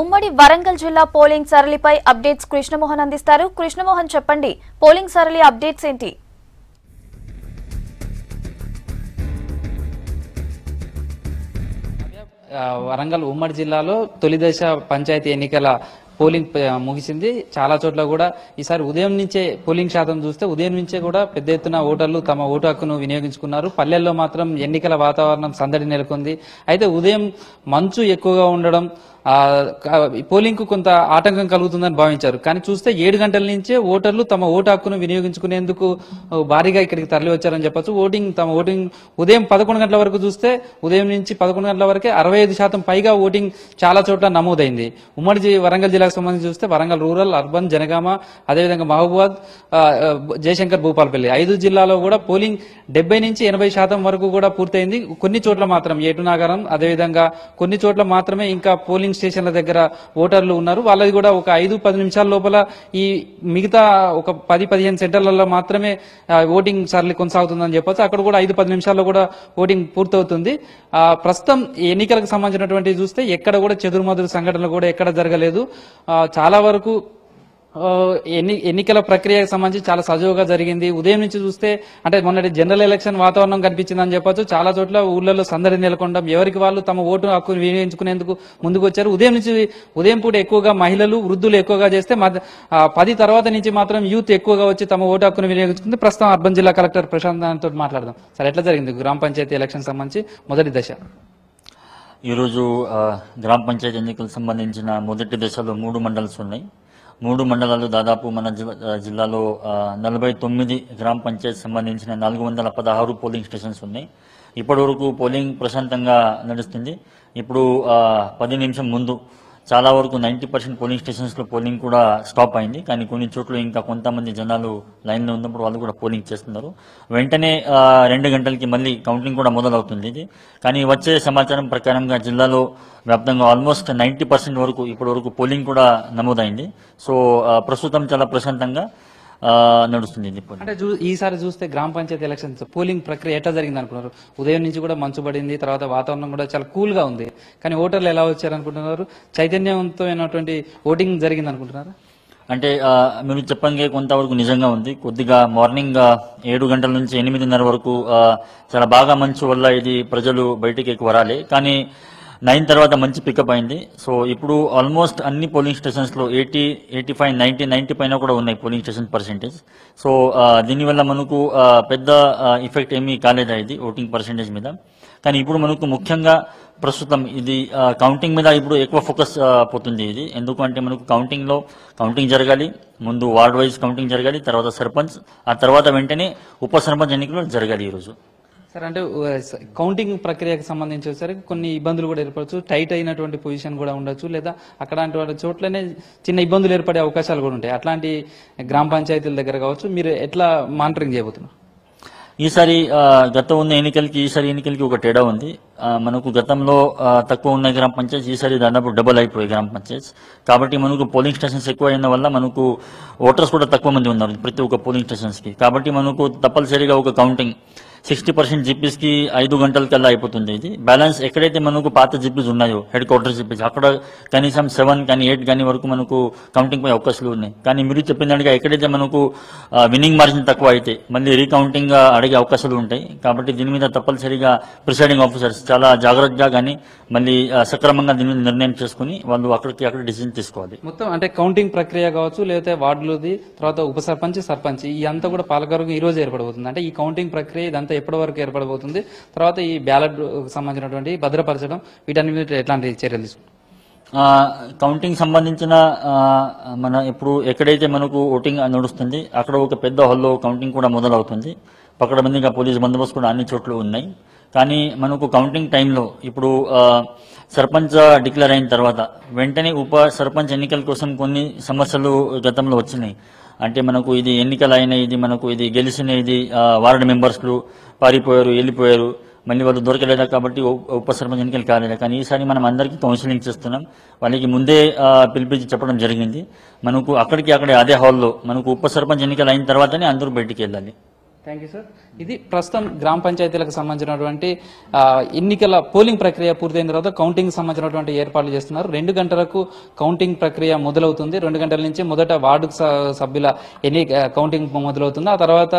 ఉమ్మడి వరంగల్ జిల్లా polling సరళిపై updates Krishnamohan అందిస్తారు. కృష్ణమోహన్ చెప్పండి, పోలింగ్ సరళి అప్డేట్స్ ఏంటి? వరంగల్ ఉమ్మడి జిల్లాలో తొలి దశ పంచాయతీ ఎన్నికల పోలింగ్ ముగిసింది. చాలా చోట్ల కూడా ఈసారి ఉదయం నుంచే పోలింగ్ శాతం చూస్తే ఉదయం నుంచే కూడా పెద్ద ఎత్తున ఓటర్లు తమ ఓటు హక్కును వినియోగించుకున్నారు. పల్లెల్లో మాత్రం ఎన్నికల వాతావరణం సందడి నెలకొంది. అయితే ఉదయం మంచు ఎక్కువగా ఉండడం పోలింగ్ కు కొంత ఆటంకం కలుగుతుందని భావించారు. కానీ చూస్తే 7 గంటల నుంచే ఓటర్లు తమ ఓటు హక్కును వినియోగించుకునేందుకు భారీగా ఇక్కడికి తరలి వచ్చారని చెప్పొచ్చు. ఓటింగ్ ఉదయం 11 గంటల వరకు చూస్తే ఉదయం నుంచి 11 గంటల వరకే 65% పైగా ఓటింగ్ చాలా చోట్ల నమోదైంది. ఉమ్మడి వరంగల్ జిల్లాకు సంబంధించి చూస్తే వరంగల్ రూరల్, అర్బన్, జనగామ, అదేవిధంగా మహబూబాద్, జయశంకర్, భూపాలపల్లి 5 జిల్లాలో కూడా పోలింగ్ 70 నుంచి 80% వరకు కూడా పూర్తయింది. కొన్ని చోట్ల మాత్రం ఏటునాగరం, అదేవిధంగా కొన్ని చోట్ల మాత్రమే ఇంకా పోలింగ్ స్టేషన్ల దగ్గర ఓటర్లు ఉన్నారు. వాళ్ళది కూడా ఒక 5-10 నిమిషాల లోపల ఈ మిగతా ఒక 10-15 సెంటర్లలో మాత్రమే ఓటింగ్ సరళి కొనసాగుతుందని చెప్పొచ్చు. అక్కడ కూడా 5-10 నిమిషాల్లో కూడా ఓటింగ్ పూర్తవుతుంది. ప్రస్తుతం ఎన్నికలకు సంబంధించినటువంటి చూస్తే ఎక్కడ కూడా చెదురుమదురు సంఘటనలు కూడా ఎక్కడ జరగలేదు. చాలా వరకు ఎన్నికల ప్రక్రియకు సంబంధించి చాలా సజావుగా జరిగింది. ఉదయం నుంచి చూస్తే అంటే మొన్నటి జనరల్ ఎలక్షన్ వాతావరణం కనిపించిందని చెప్పొచ్చు. చాలా చోట్ల ఊళ్ళలో సందడి నెలకొనడం, ఎవరికి వాళ్ళు తమ ఓటు హక్కును వినియోగించుకునేందుకు ముందుకు వచ్చారు. ఉదయం పూట ఎక్కువగా మహిళలు, వృద్ధులు ఎక్కువగా చేస్తే 10 తర్వాత నుంచి మాత్రం యూత్ ఎక్కువగా వచ్చి తమ ఓటు హక్కును వినియోగించుకుంది. ప్రస్తుతం అర్బన్ జిల్లా కలెక్టర్ ప్రశాంత్ తో మాట్లాడదాం. సార్, ఎట్లా జరిగింది గ్రామ పంచాయతీ ఎలక్షన్ సంబంధించి మొదటి దశ? ఈరోజు గ్రామ పంచాయతీ ఎన్నికలకు సంబంధించిన మొదటి దశలో 3 మండల్స్ ఉన్నాయి. 3 మండలాలు దాదాపు మన జిల్లాలో 49 గ్రామ పంచాయతీ సంబంధించిన 416 పోలింగ్ స్టేషన్స్ ఉన్నాయి. ఇప్పటి వరకు పోలింగ్ ప్రశాంతంగా నడుస్తుంది. ఇప్పుడు 10 నిమిషం ముందు చాలా వరకు 90% పోలింగ్ స్టేషన్స్లో పోలింగ్ కూడా స్టాప్ అయింది. కానీ కొన్ని చోట్ల ఇంకా కొంతమంది జనాలు లైన్లో ఉన్నప్పుడు వాళ్ళు కూడా పోలింగ్ చేస్తున్నారు. వెంటనే 2 గంటలకి మళ్ళీ కౌంటింగ్ కూడా మొదలవుతుంది ఇది. కానీ వచ్చే సమాచారం ప్రకారంగా జిల్లాలో వ్యాప్తంగా ఆల్మోస్ట్ 90% వరకు ఇప్పటి వరకు పోలింగ్ కూడా నమోదైంది. సో ప్రస్తుతం చాలా ప్రశాంతంగా నడుస్తుంది. అంటే ఈసారి చూస్తే గ్రామ పంచాయతీ ఎలక్షన్స్ పోలింగ్ ప్రక్రియ ఎట్లా జరిగింది అనుకున్నారు? ఉదయం నుంచి కూడా మంచు పడింది, తర్వాత వాతావరణం కూడా చాలా కూల్ గా ఉంది. కానీ ఓటర్లు ఎలా వచ్చారు అనుకుంటున్నారు? చైతన్యవంతమైనటువంటి ఓటింగ్ జరిగింది అనుకుంటున్నారు? అంటే మీరు చెప్పంగా కొంతవరకు నిజంగా ఉంది. కొద్దిగా మార్నింగ్ 7 గంటల నుంచి 8:30 వరకు చాలా బాగా మంచు వల్ల ఇది ప్రజలు బయటికి ఎక్కువ రాలే. కానీ 9 తర్వాత మంచి పికప్ అయింది. సో ఇప్పుడు ఆల్మోస్ట్ అన్ని పోలింగ్ స్టేషన్స్లో 80, 85, 90 పైన కూడా ఉన్నాయి పోలింగ్ స్టేషన్ పర్సెంటేజ్. సో దీనివల్ల మనకు పెద్ద ఎఫెక్ట్ ఏమీ కాలేదు ఇది ఓటింగ్ పర్సెంటేజ్ మీద. కానీ ఇప్పుడు మనకు ముఖ్యంగా ప్రస్తుతం ఇది కౌంటింగ్ మీద ఇప్పుడు ఎక్కువ ఫోకస్ పోతుంది ఇది. ఎందుకంటే మనకు కౌంటింగ్ జరగాలి, ముందు వార్డ్ వైజ్ కౌంటింగ్ జరగాలి, తర్వాత సర్పంచ్, ఆ తర్వాత వెంటనే ఉప సర్పంచ్ ఎన్నికలు జరగాలి ఈరోజు. సార్, అంటే కౌంటింగ్ ప్రక్రియకు సంబంధించి వచ్చేసరికి కొన్ని ఇబ్బందులు కూడా ఏర్పడచ్చు, టైట్ అయినటువంటి పొజిషన్ కూడా ఉండొచ్చు, లేదా అట్లాంటి చోట్లనే చిన్న ఇబ్బందులు ఏర్పడే అవకాశాలు కూడా ఉంటాయి. అట్లాంటి గ్రామ పంచాయతీల దగ్గర కావచ్చు, మీరు ఎట్లా మానిటరింగ్ చేయబోతున్నారు? ఈసారి గతం ఉన్న ఎన్నికలకి ఈసారి ఎన్నికలకి ఒక తేడా ఉంది. మనకు గతంలో తక్కువ ఉన్న గ్రామ పంచాయతీ ఈసారి దాదాపు డబుల్ అయిపోయాయి గ్రామ పంచాయతీ. కాబట్టి మనకు పోలింగ్ స్టేషన్స్ ఎక్కువ అయిన వల్ల మనకు ఓటర్స్ కూడా తక్కువ మంది ఉన్నారు ప్రతి ఒక్క పోలింగ్ స్టేషన్స్కి. కాబట్టి మనకు తప్పనిసరిగా ఒక కౌంటింగ్ 60% జిప్పీస్కి 5 గంటల కల్లా అయిపోతుంది ఇది. బ్యాలెన్స్ ఎక్కడైతే మనకు పాత జిప్పీస్ ఉన్నాయో, హెడ్ క్వార్టర్ జిప్పీస్, అక్కడ కనీసం 7 కానీ 8 కానీ వరకు మనకు కౌంటింగ్ పై అవకాశాలు ఉన్నాయి. కానీ మీరు చెప్పినట్టుగా ఎక్కడైతే మనకు విన్నింగ్ మార్జిన్ తక్కువ అయితే మళ్ళీ రీకౌంటింగ్ అడిగే అవకాశాలు ఉంటాయి. కాబట్టి దీని మీద తప్పనిసరిగా ప్రిసైడింగ్ ఆఫీసర్స్ చాలా జాగ్రత్తగా కానీ మళ్ళీ సక్రమంగా దీని మీద నిర్ణయం చేసుకుని వాళ్ళు అక్కడ డిసిజన్ తీసుకోవాలి. మొత్తం అంటే కౌంటింగ్ ప్రక్రియ కావచ్చు, లేకపోతే వార్డులది, తర్వాత ఉప సర్పంచ్, సర్పంచ్ ఇదంతా కూడా పాలకవర్గం ఈ రోజు ఏర్పడబోతుంది. అంటే ఈ కౌంటింగ్ ప్రక్రియ ఇదంతా ఎప్పటి వరకు ఏర్పడబోతుంది? తర్వాత ఈ బ్యాలెట్ సంబంధించినటువంటి భద్రపరచడం, వీటన్నిటి ఎట్లాంటి చర్యలు తీసుకుంటారు? కౌంటింగ్ సంబంధించిన మన ఇప్పుడు ఎక్కడైతే మనకు ఓటింగ్ నడుస్తుంది అక్కడ ఒక పెద్ద హాల్లో కౌంటింగ్ కూడా మొదలవుతుంది. పకడ్బందీగా పోలీస్ బందోబస్తు కూడా అన్ని చోట్ల ఉన్నాయి. కానీ మనకు కౌంటింగ్ టైంలో ఇప్పుడు సర్పంచ్ డిక్లేర్ అయిన తర్వాత వెంటనే ఉప సర్పంచ్ ఎన్నికల కోసం కొన్ని సమస్యలు గతంలో వచ్చినాయి. అంటే మనకు ఇది ఎన్నికలు అయిన ఇది మనకు ఇది గెలిచిన ఇది వార్డు మెంబర్స్లు పారిపోయారు, వెళ్ళిపోయారు, మళ్ళీ వాళ్ళు దొరకలేదా కాబట్టి ఉప సర్పంచ్ ఎన్నికలు కాలేదు. కానీ ఈసారి మనం అందరికీ కౌన్సిలింగ్ చేస్తున్నాం. వాళ్ళకి ముందే పిలిపించి చెప్పడం జరిగింది. మనకు అక్కడే అదే హాల్లో మనకు ఉప సర్పంచ్ ఎన్నికలు అయిన తర్వాతనే అందరూ బయటికి వెళ్ళాలి. Thank you sir. ఇది ప్రస్తుతం గ్రామ పంచాయతీలకు సంబంధించినటువంటి ఎన్నికల పోలింగ్ ప్రక్రియ పూర్తయిన తర్వాత కౌంటింగ్ సంబంధించినటువంటి ఏర్పాట్లు చేస్తున్నారు. 2 గంటలకు కౌంటింగ్ ప్రక్రియ మొదలవుతుంది. 2 గంటల నుంచి మొదట వార్డు సభ్యుల కౌంటింగ్ మొదలవుతుంది. ఆ తర్వాత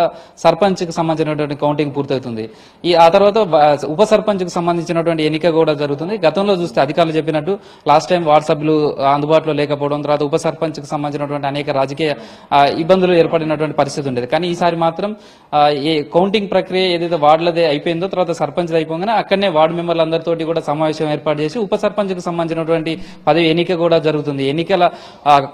సర్పంచ్ కి సంబంధించినటువంటి కౌంటింగ్ పూర్తవుతుంది. ఆ తర్వాత ఉప సర్పంచ్ కి సంబంధించినటువంటి ఎన్నిక కూడా జరుగుతుంది. గతంలో చూస్తే అధికారులు చెప్పినట్టు లాస్ట్ టైం వార్డు సభ్యులు అందుబాటులో లేకపోవడం, తర్వాత ఉప సర్పంచ్ కి సంబంధించినటువంటి అనేక రాజకీయ ఇబ్బందులు ఏర్పడినటువంటి పరిస్థితి ఉండేది. కానీ ఈసారి మాత్రం ఏ కౌంటింగ్ ప్రక్రియ ఏదైతే వార్డులదే అయిపోయిందో తర్వాత సర్పంచ్ అయిపోగానే అక్కడనే వార్డు మెంబర్లు అందరితోటి కూడా సమావేశం ఏర్పాటు చేసి ఉప సర్పంచ్ కు సంబంధించినటువంటి పదవి ఎన్నిక కూడా జరుగుతుంది. ఎన్నికల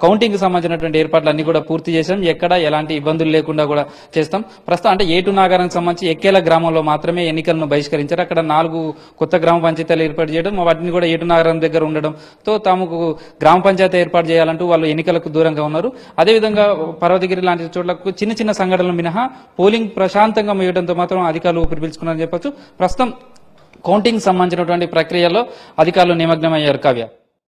కౌంటింగ్ కు సంబంధించినటువంటి ఏర్పాట్లు అన్ని కూడా పూర్తి చేశాం. ఎక్కడ ఎలాంటి ఇబ్బందులు లేకుండా కూడా చేస్తాం. ప్రస్తుతం అంటే ఏటు నాగారానికి సంబంధించి ఎక్కేల గ్రామంలో మాత్రమే ఎన్నికలను బహిష్కరించారు. అక్కడ 4 కొత్త గ్రామ పంచాయతీలు ఏర్పాటు చేయడం, వాటిని కూడా ఏటు నాగారం దగ్గర ఉండడంతో తాముకు గ్రామ పంచాయతీ ఏర్పాటు చేయాలంటూ వాళ్ళు ఎన్నికలకు దూరంగా ఉన్నారు. అదేవిధంగా పర్వతగిరి లాంటి చోట్లకు చిన్న చిన్న సంఘటనలు మినహా పోలింగ్ ప్రశాంతంగా ముగియడంతో మాత్రం అధికారులు ఊపిరి పీల్చుకున్నారని చెప్పొచ్చు. ప్రస్తుతం కౌంటింగ్ సంబంధించినటువంటి ప్రక్రియలో అధికారులు నిమగ్నమయ్యారు. కావ్య.